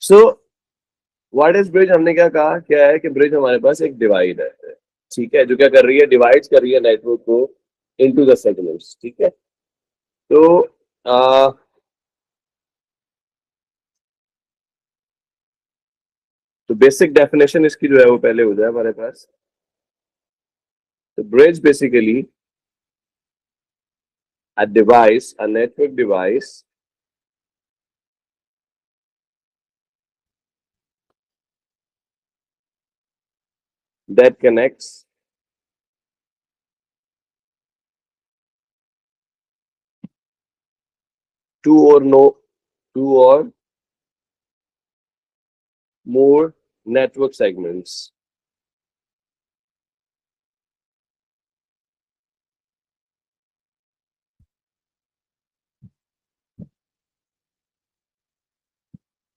So what is bridge, हमने क्या कहा, क्या है कि ब्रिज हमारे पास एक डिवाइड है, ठीक है, जो क्या कर रही है, डिवाइड कर रही है नेटवर्क को इनटू द सेगमेंट्स, ठीक है। तो आ, तो बेसिक डेफिनेशन इसकी जो है वो पहले हो जाए हमारे पास। तो bridge basically a network device that connects two or more network segments.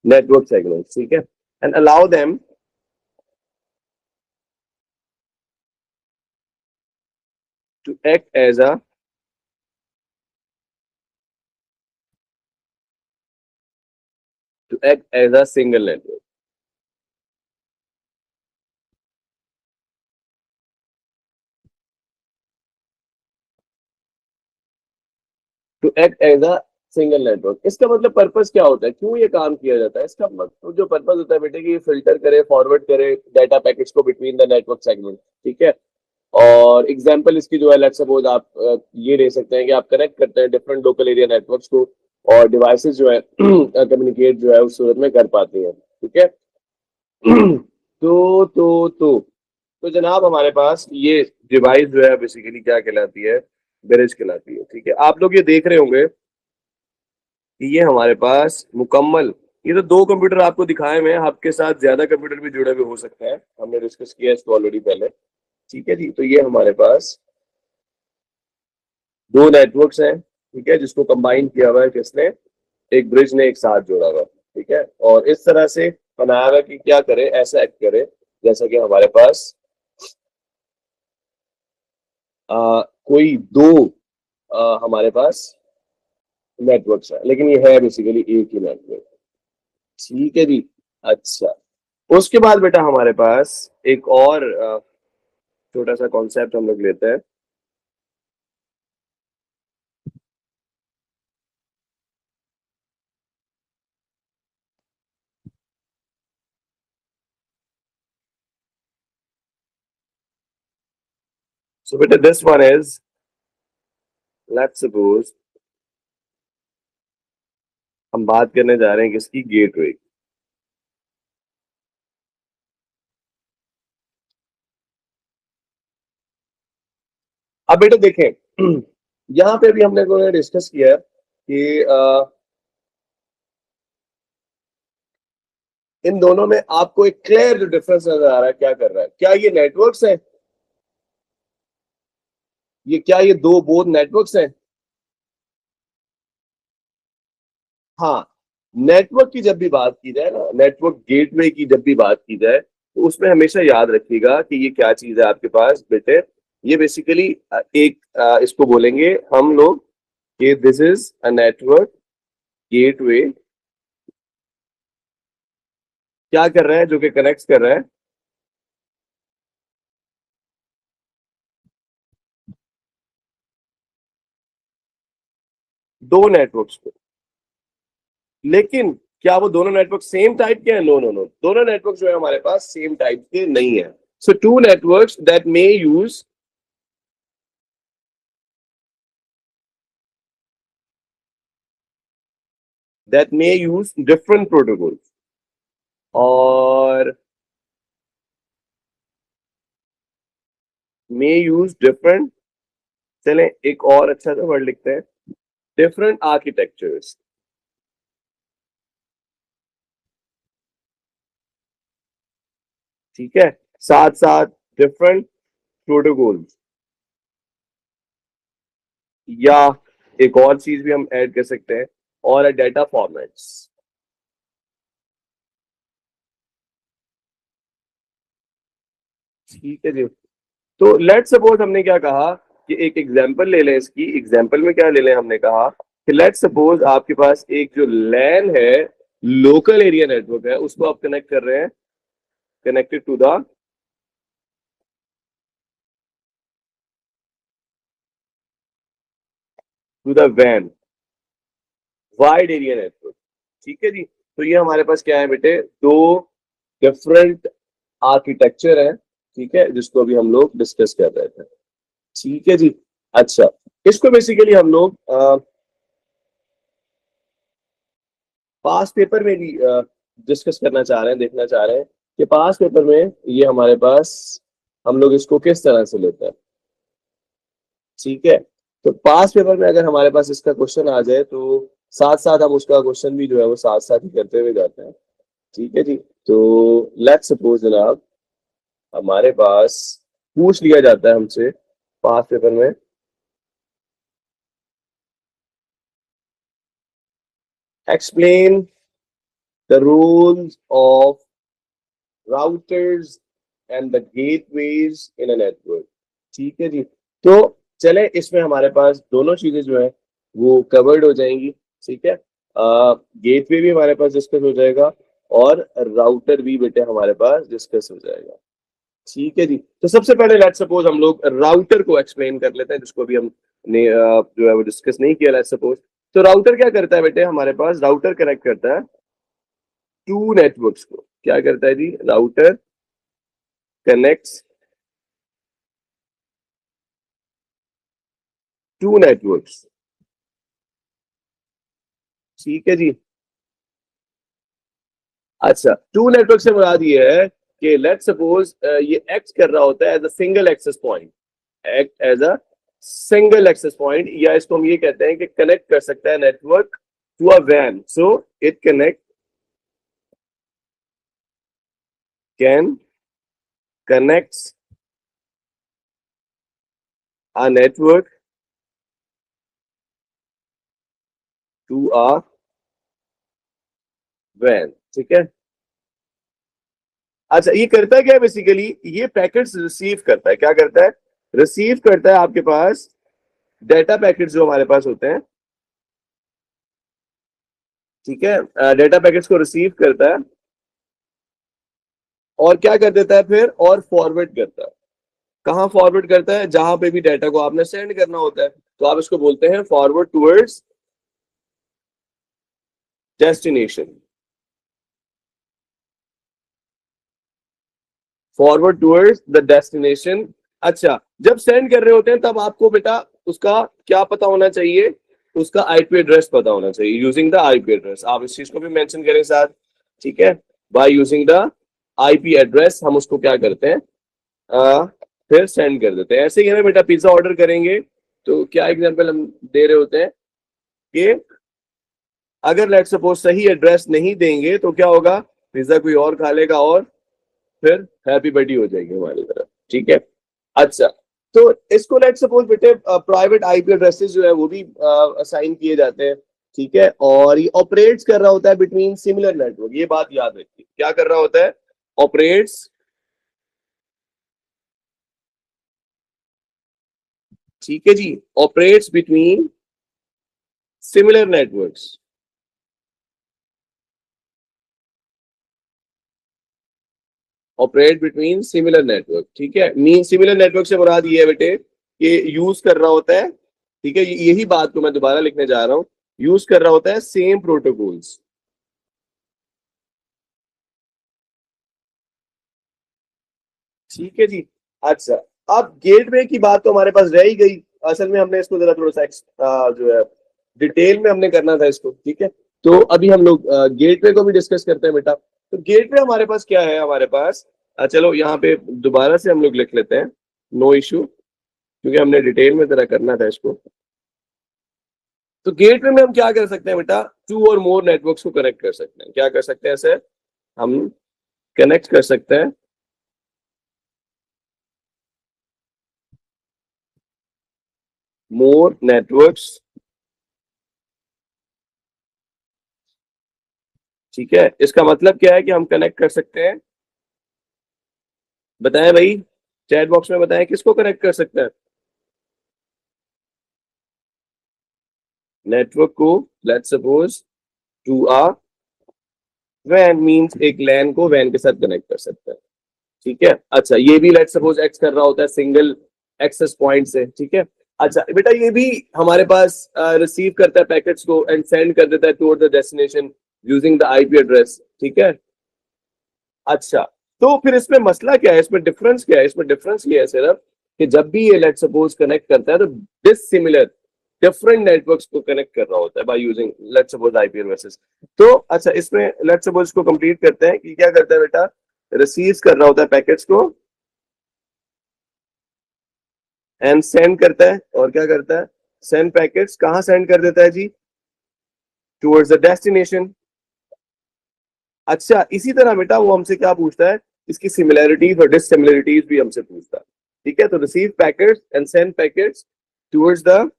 Network segments, ठीक है, and allow them to act as a single network. To act as a single network, इसका मतलब पर्पस क्या होता है, क्यों ये काम किया जाता है, इसका मतलब जो पर्पस होता है बेटे कि ये फिल्टर करे, फॉरवर्ड करे डाटा पैकेट्स को बिटवीन द नेटवर्क सेगमेंट, ठीक है। और एग्जांपल इसकी जो है, लेट्स सपोज आप ये ले सकते हैं कि आप कनेक्ट करते हैं डिफरेंट लोकल एरिया नेटवर्क्स को, और डिवाइसेस जो है कम्युनिकेट जो है उस सूरत में कर पाती हैं, ठीक है। तो जनाब हमारे पास ये डिवाइस जो है बेसिकली क्या कहलाती है, ब्रिज कहलाती है, ठीक है। आप लोग ये देख रहे होंगे कि ये हमारे पास मुकम्मल, ये तो दो कंप्यूटर आपको दिखाए हुए हैं, आपके साथ ज्यादा कंप्यूटर भी जुड़े हुए हो सकते हैं, हमने डिस्कस किया इसको ऑलरेडी पहले, ठीक है जी। तो ये हमारे पास दो नेटवर्क्स हैं, ठीक है, जिसको कंबाइन किया हुआ है किसने, एक ब्रिज ने एक साथ जोड़ा हुआ, ठीक है। और इस तरह से बनाया हुआ कि क्या करे, ऐसा एक्ट करे जैसा कि हमारे पास कोई दो हमारे पास नेटवर्क्स है, लेकिन ये है बेसिकली एक ही नेटवर्क, ठीक है जी। अच्छा, उसके बाद बेटा हमारे पास एक और छोटा सा कॉन्सेप्ट हम लोग लेते हैं। सो बेटा this one is, let's suppose हम बात करने जा रहे हैं किसकी, गेटवे। अब बेटा देखें यहां पे भी हमने डिस्कस किया है कि इन दोनों में आपको एक क्लियर जो डिफरेंस नजर आ रहा है, क्या कर रहा है, क्या ये नेटवर्क्स हैं, ये क्या ये दो बोथ नेटवर्क्स हैं। हाँ, नेटवर्क की जब भी बात की जाए ना, नेटवर्क गेटवे की जब भी बात की जाए, तो उसमें हमेशा याद रखिएगा कि ये क्या चीज है आपके पास बेटे, ये बेसिकली एक इसको बोलेंगे हम लोग कि this is a network gateway, क्या कर रहा है, जो कि कनेक्ट कर रहा है दो नेटवर्क्स को। लेकिन क्या वो दोनों नेटवर्क सेम टाइप के हैं, नो नो नो, दोनों नेटवर्क जो है हमारे पास सेम टाइप के नहीं है। So two networks that may use different protocols, और मे यूज डिफरेंट, चलें एक और अच्छा सा वर्ड लिखते हैं, डिफरेंट आर्किटेक्चर्स, ठीक है, साथ साथ डिफरेंट प्रोटोकॉल्स, या एक और चीज भी हम ऐड कर सकते हैं, और डेटा फॉर्मेट्स, ठीक है जी। तो लेट सपोज हमने क्या कहा कि एक एग्जांपल ले लें, इसकी एग्जांपल में क्या ले लें, हमने कहा कि लेट सपोज आपके पास एक जो लैन है लोकल एरिया नेटवर्क है उसको आप कनेक्ट कर रहे हैं, कनेक्टेड टू द वैन वाइड एरिया नेटवर्क। ठीक है जी। तो ये हमारे पास क्या है बेटे, दो डिफरेंट आर्किटेक्चर है, ठीक है, जिसको अभी हम लोग डिस्कस कर रहे थे। ठीक है जी। अच्छा, इसको बेसिकली हम लोग पास पेपर में भी डिस्कस करना चाह रहे हैं, देखना चाह रहे हैं कि पास पेपर में ये हमारे पास हम लोग इसको किस तरह से लेते हैं। ठीक है। तो पास पेपर में अगर हमारे पास इसका क्वेश्चन आ जाए तो साथ साथ हम उसका क्वेश्चन भी जो है वो साथ साथ ही करते हुए जाते हैं। ठीक है जी। तो लेट्स सपोज जनाब हमारे पास पूछ लिया जाता है हमसे पास पेपर में, explain the rules of routers and the gateways in a network. ठीक है जी। तो चले इसमें हमारे पास दोनों चीजें जो है वो कवर्ड हो जाएंगी। ठीक है। गेटवे भी हमारे पास डिस्कस हो जाएगा और राउटर भी बेटे हमारे पास डिस्कस हो जाएगा। ठीक है जी। तो सबसे पहले लेट्स सपोज हम लोग राउटर को एक्सप्लेन कर लेते हैं, जिसको अभी हमने जो है वो डिस्कस नहीं किया। लेट्स सपोज तो राउटर क्या करता है बेटे, हमारे पास राउटर कनेक्ट करता है टू नेटवर्क्स को। क्या करता है जी, राउटर कनेक्ट्स टू नेटवर्क्स। ठीक है जी। अच्छा, टू नेटवर्क से मुराद ये है कि लेट्स सपोज ये एक्ट कर रहा होता है as a single access point, act as a single access point, या इसको हम ये कहते हैं कि कनेक्ट कर सकता है नेटवर्क टू अ वैन। So it connect can connects a network to a WAN। ठीक है। अच्छा, ये करता है क्या बेसिकली, ये पैकेट्स रिसीव करता है। क्या करता है, रिसीव करता है आपके पास डेटा पैकेट्स जो हमारे पास होते हैं। ठीक है, डेटा पैकेट्स को रिसीव करता है और क्या कर देता है फिर, और फॉरवर्ड करता है। कहाँ फॉरवर्ड करता है, जहां पे भी डाटा को आपने सेंड करना होता है, तो आप इसको बोलते हैं forward towards destination, forward towards the destination. अच्छा, जब सेंड कर रहे होते हैं तब आपको बेटा उसका क्या पता होना चाहिए, उसका आईपी एड्रेस पता होना चाहिए। यूजिंग द आईपी एड्रेस, आप इस चीज को भी मेंशन करें साथ। ठीक है, by using the IP address हम उसको क्या करते हैं, आ, फिर सेंड कर देते हैं। ऐसे ही हमें बेटा पिज्जा ऑर्डर करेंगे तो क्या एग्जांपल हम दे रहे होते हैं कि अगर लेट सपोज सही एड्रेस नहीं देंगे तो क्या होगा, पिज्जा कोई और खा लेगा और फिर हैप्पी बर्थडे हो जाएगी हमारी तरफ। ठीक है। अच्छा, तो इसको लेट सपोज बेटे प्राइवेट आईपी एड्रेसेस जो है वो भी असाइन किए जाते हैं। ठीक है, और ये ऑपरेट्स कर रहा होता है बिटवीन सिमिलर नेटवर्क। ये बात याद रखिए, क्या कर रहा होता है, ऑपरेट्स, ठीक है जी, operates between similar networks. Operate between similar network. ठीक है, मीन सिमिलर नेटवर्क से मुराद ये है बेटे कि यूज कर रहा होता है, ठीक है, यही बात को मैं दोबारा लिखने जा रहा हूं, यूज कर रहा होता है सेम प्रोटोकॉल्स। ठीक है जी। अच्छा, अब गेटवे की बात तो हमारे पास रह ही गई। असल में हमने इसको जरा थोड़ा सा जो है डिटेल में हमने करना था इसको। ठीक है, तो अभी हम लोग गेटवे को भी डिस्कस करते हैं बेटा। तो गेटवे हमारे पास क्या है, हमारे पास चलो यहाँ पे दोबारा से हम लोग लिख लेते हैं, नो इशू, क्योंकि हमने डिटेल में जरा करना था इसको। तो गेटवे में हम क्या कर सकते हैं बेटा, टू और मोर नेटवर्क्स को कनेक्ट कर सकते हैं। क्या कर सकते हैं, ऐसे हम कनेक्ट कर सकते हैं मोर नेटवर्क्स। ठीक है, इसका मतलब क्या है कि हम कनेक्ट कर सकते हैं, बताएं भाई, चैट बॉक्स में बताएं किसको कनेक्ट कर सकते हैं, नेटवर्क को, लेट्स सपोज टू आ वैन मीन्स एक लैन को वैन के साथ कनेक्ट कर सकता है, ठीक है। अच्छा, ये भी लेट्स सपोज एक्स कर रहा होता है सिंगल एक्सेस पॉइंट से, ठीक है। अच्छा बेटा, ये भी हमारे पास रिसीव करता है पैकेट्स को एंड सेंड कर देता है toward the destination using the IP address, ठीक है। अच्छा, तो फिर इसमें मसला क्या है, इसमें डिफरेंस क्या है? इसमें डिफरेंस ये है सिर्फ कि जब भी ये लेट्स सपोज कनेक्ट करता है तो डिसिमिलर डिफरेंट नेटवर्क्स को कनेक्ट कर रहा होता है by using let's suppose IP addresses. तो अच्छा, इसमें लेट्स सपोज इसको कंप्लीट करते हैं कि क्या करता है बेटा, रिसीव कर रहा होता है पैकेट्स को एंड सेंड करता है, और क्या करता है, सेंड पैकेट्स कहां सेंड कर देता है जी, टुवर्ड्स द डेस्टिनेशन। अच्छा, इसी तरह बेटा वो हमसे क्या पूछता है, इसकी सिमिलैरिटीज और डिससिमिलैरिटीज भी हमसे पूछता है, ठीक है। तो receive packets and send packets towards the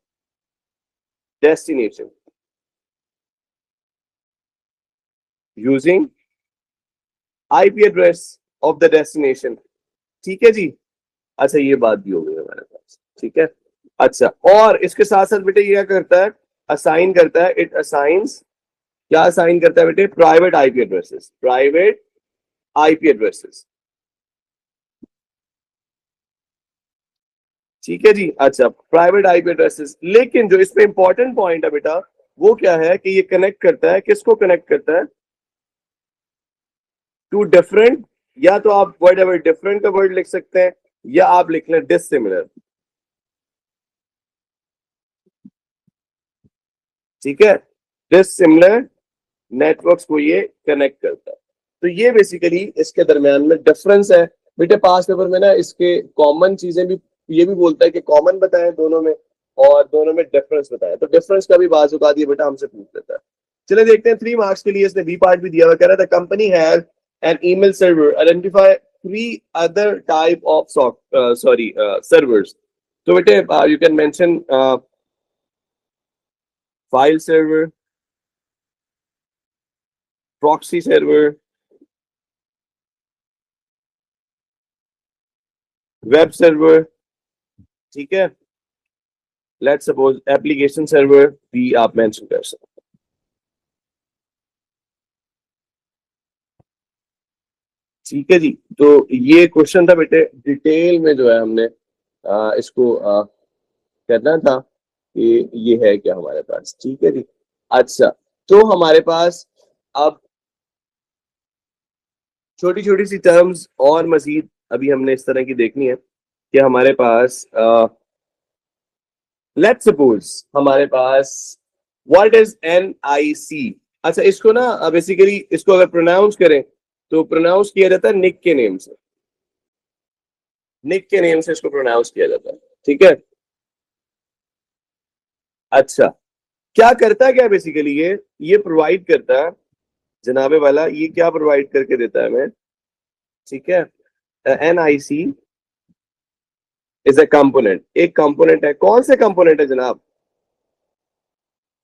destination using IP address of the destination, ठीक है जी। अच्छा, ये बात भी हो गई हमारे पास, ठीक है। अच्छा, और इसके साथ साथ बेटे ये क्या करता है, असाइन करता है, इट असाइंस, क्या असाइन करता है बेटे, private IP addresses, private IP addresses, ठीक है जी। अच्छा, प्राइवेट आईपी एड्रेसेस, लेकिन जो इसमें इंपॉर्टेंट पॉइंट है बेटा वो क्या है कि ये कनेक्ट करता है, किसको कनेक्ट करता है, टू डिफरेंट, या तो आप वर्ड एवर डिफरेंट का वर्ड लिख सकते हैं या आप लिख लें डिसिमिलर, ठीक है। डिसिमिलर नेटवर्क्स को ये कनेक्ट करता है। तो ये बेसिकली इसके दरमियान में डिफरेंस है। बेटे पास पेपर में ना इसके कॉमन चीजें भी, ये भी बोलता है कि कॉमन बताएं दोनों में और दोनों में डिफरेंस बताएं, तो डिफरेंस का भी बात बता दिया बेटा हमसे पूछ लेता है। चले देखते हैं, 3 मार्क्स के लिए इसने बी पार्ट भी दिया हुआ, कह रहा था company has an email server, identify 3 other type of sorry servers. तो बेटे you can mention file server, proxy server, web server, ठीक है। लेट्स सपोज एप्लीकेशन सर्वर भी आप मेंशन कर सकते हैं, ठीक है जी। तो ये क्वेश्चन था बेटे, डिटेल में जो है हमने इसको करना था कि ये है क्या हमारे पास, ठीक है जी। अच्छा, तो हमारे पास अब छोटी छोटी सी टर्म्स और मजीद अभी हमने इस तरह की देखनी है कि हमारे पास लेट्स सपोज हमारे पास व्हाट इज NIC। अच्छा, इसको ना बेसिकली इसको अगर प्रोनाउंस करें तो प्रोनाउंस किया जाता है निक के नेम से, निक के नेम से इसको प्रोनाउंस किया जाता है, ठीक है। अच्छा, क्या करता है, क्या बेसिकली ये प्रोवाइड करता है जनाबे वाला, ये क्या प्रोवाइड करके देता है हमें, ठीक है। NIC इज ए कंपोनेंट, एक कंपोनेंट है, कौन से कंपोनेंट है जनाब,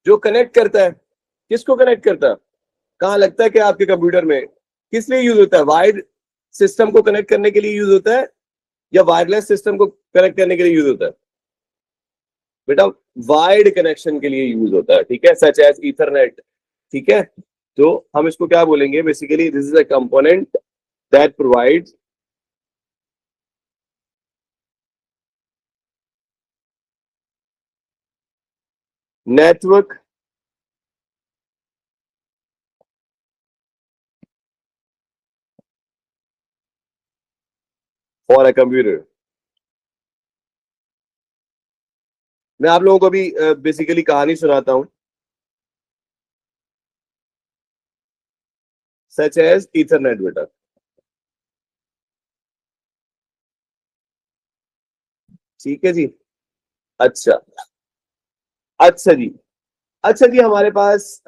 जो कनेक्ट करता है, किसको कनेक्ट करता है, कहाँ लगता है कि आपके कंप्यूटर में, किस लिए यूज होता है, वायर्ड सिस्टम को कनेक्ट करने के लिए यूज होता है या वायरलेस सिस्टम को कनेक्ट करने के लिए यूज होता है, बेटा वायर्ड कनेक्शन के लिए यूज होता है, ठीक है, सच एज ईथरनेट, ठीक है। तो हम इसको क्या बोलेंगे, basically this is a component that provides network for a computer. मैं आप लोगों को भी बेसिकली कहानी सुनाता हूं, सच एज ईथरनेट बेटा, ठीक है जी। अच्छा, अच्छा जी, अच्छा जी, हमारे पास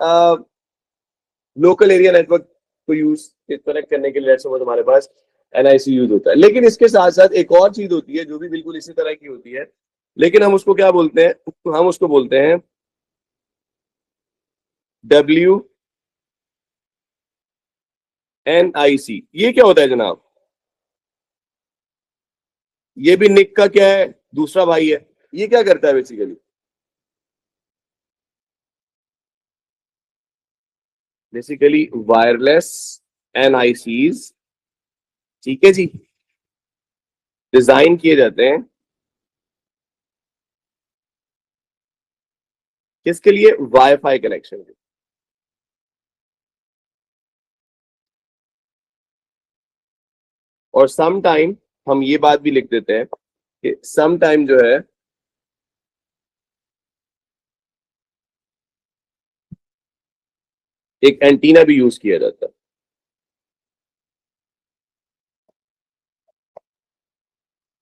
लोकल एरिया नेटवर्क को यूज कनेक्ट करने के लिए let's suppose हमारे पास NIC यूज होता है, लेकिन इसके साथ साथ एक और चीज होती है जो भी बिल्कुल इसी तरह की होती है, लेकिन हम उसको क्या बोलते हैं, हम उसको बोलते हैं WNIC। ये क्या होता है जनाब, ये भी निक का क्या है, दूसरा भाई है। ये क्या करता है बेसिकली, बेसिकली वायरलेस NICs, ठीक है जी, डिजाइन किए जाते हैं किसके लिए? वाईफाई कनेक्शन के। और सम टाइम हम ये बात भी लिख देते हैं कि सम टाइम जो है एक एंटीना भी यूज किया जाता है।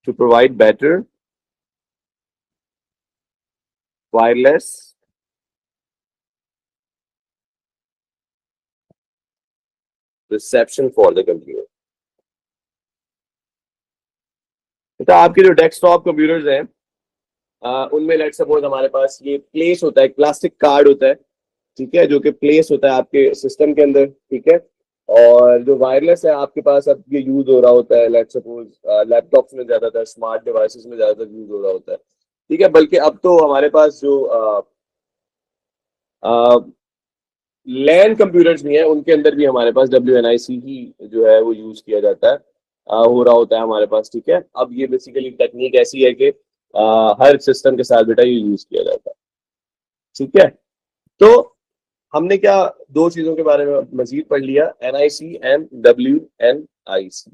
To provide better wireless reception for the computer. तो आपके जो डेस्कटॉप कंप्यूटर्स हैं उनमें लेट सपोज हमारे पास ये प्लेस होता है, एक प्लास्टिक कार्ड होता है, ठीक है, जो कि प्लेस होता है आपके सिस्टम के अंदर, ठीक है। और जो वायरलेस है आपके पास अब ये यूज हो रहा होता है, लेट सपोज लैपटॉप्स में ज्यादातर, स्मार्ट डिवाइसेस में ज्यादातर यूज हो रहा होता है, ठीक है। बल्कि अब तो हमारे पास जो लैन कंप्यूटर्स भी हैं उनके अंदर भी हमारे पास WNIC ही जो है वो यूज किया जाता है, हो रहा होता है हमारे पास, ठीक है। अब ये बेसिकली टेक्निक ऐसी है कि हर सिस्टम के साथ बेटा ये यूज किया जाता है, ठीक है। तो हमने क्या दो चीजों के बारे में मजीद पढ़ लिया, NIC एंड WNIC।